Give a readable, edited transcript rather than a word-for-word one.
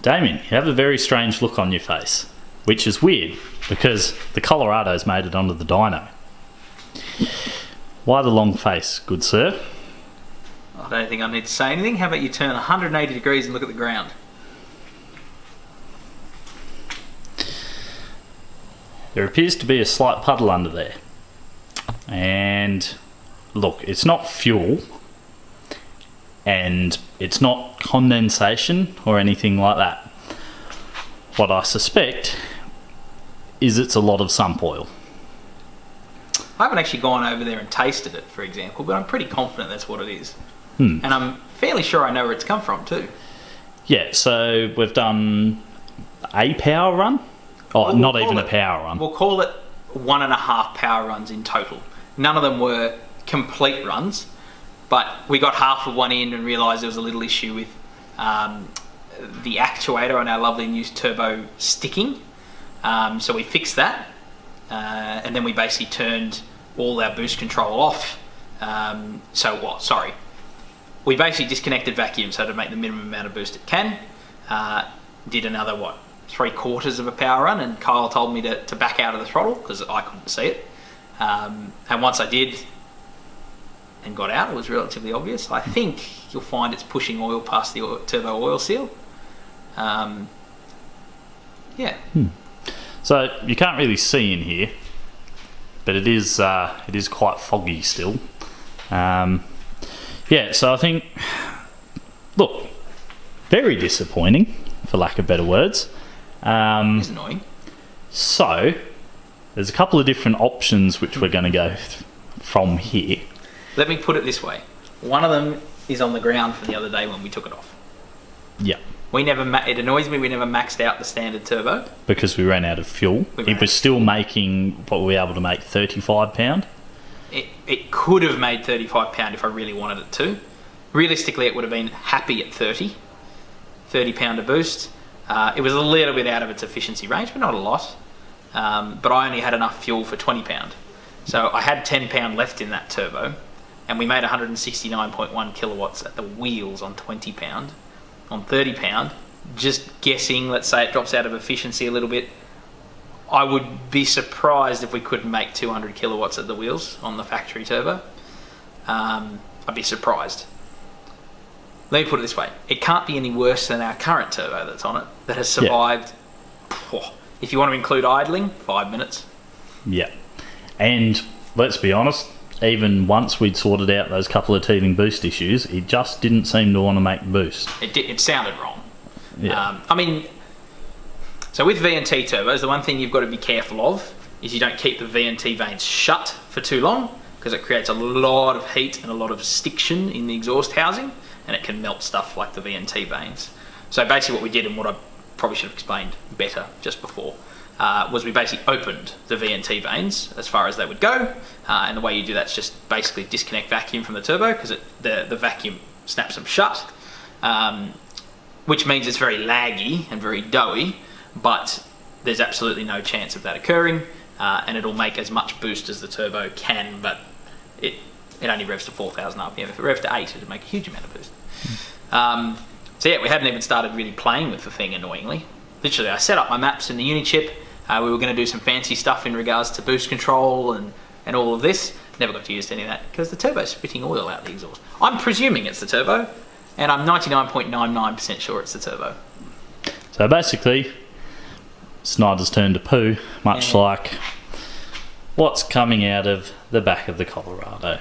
Damien, you have a very strange look on your face, which is weird because the Colorado's made it onto the dyno. Why the long face, good sir? I don't think I need to say anything. How about you turn 180 degrees and look at the ground? There appears to be a slight puddle under there. And look, it's not fuel and it's not condensation or anything like that. What I suspect is it's a lot of sump oil. I haven't actually gone over there and tasted it, for example, but I'm pretty confident that's what it is. And I'm fairly sure I know where it's come from too. Yeah, so we've done a power run. Oh, not even a power run. We'll call it 1.5 power runs in total. None of them were complete runs, but we got half of one in and realised there was a little issue with the actuator on our lovely new turbo sticking. So we fixed that, and then we basically turned all our boost control off. We basically disconnected vacuum so to make the minimum amount of boost it can. Did another 3/4 of a power run, and Kyle told me to back out of the throttle because I couldn't see it. And once I did and got out, it was relatively obvious. I think you'll find it's pushing oil past the turbo oil seal. So you can't really see in here, but it is quite foggy still. So I think, look, very disappointing, for lack of better words. It's annoying. So there's a couple of different options which we're going to go from here. Let me put it this way. One of them is on the ground from the other day when we took it off. Yeah. It annoys me we never maxed out the standard turbo. Because we ran out of fuel. It was still making, what were we able to make, 35 pound? It could have made 35 pound if I really wanted it to. Realistically, it would have been happy at 30 pound a boost. It was a little bit out of its efficiency range, but not a lot. But I only had enough fuel for 20 pound. So I had 10 pound left in that turbo, and we made 169.1 kilowatts at the wheels on 20 pound. On 30 pound, just guessing, let's say it drops out of efficiency a little bit, I would be surprised if we couldn't make 200 kilowatts at the wheels on the factory turbo. I'd be surprised. Let me put it this way. It can't be any worse than our current turbo that's on it, that has survived, if you want to include idling, 5 minutes. Yeah. And let's be honest, even once we'd sorted out those couple of teething boost issues, it just didn't seem to want to make boost. It sounded wrong. Yeah. So with VNT turbos, the one thing you've got to be careful of is you don't keep the VNT vanes shut for too long, because it creates a lot of heat and a lot of stiction in the exhaust housing, and it can melt stuff like the VNT vanes. So basically what we did, and what I probably should have explained better just before, was we basically opened the VNT vanes as far as they would go, and the way you do that is just basically disconnect vacuum from the turbo, because the vacuum snaps them shut, which means it's very laggy and very doughy, but there's absolutely no chance of that occurring, and it'll make as much boost as the turbo can, but it only revs to 4,000 RPM. If it revs to 8, it'd make a huge amount of boost. We hadn't even started really playing with the thing, annoyingly. Literally, I set up my maps in the Unichip. We were going to do some fancy stuff in regards to boost control and all of this. Never got to use any of that because the turbo's spitting oil out the exhaust. I'm presuming it's the turbo, and I'm 99.99% sure it's the turbo. So basically, Snyder's turned to poo, much like what's coming out of the back of the Colorado.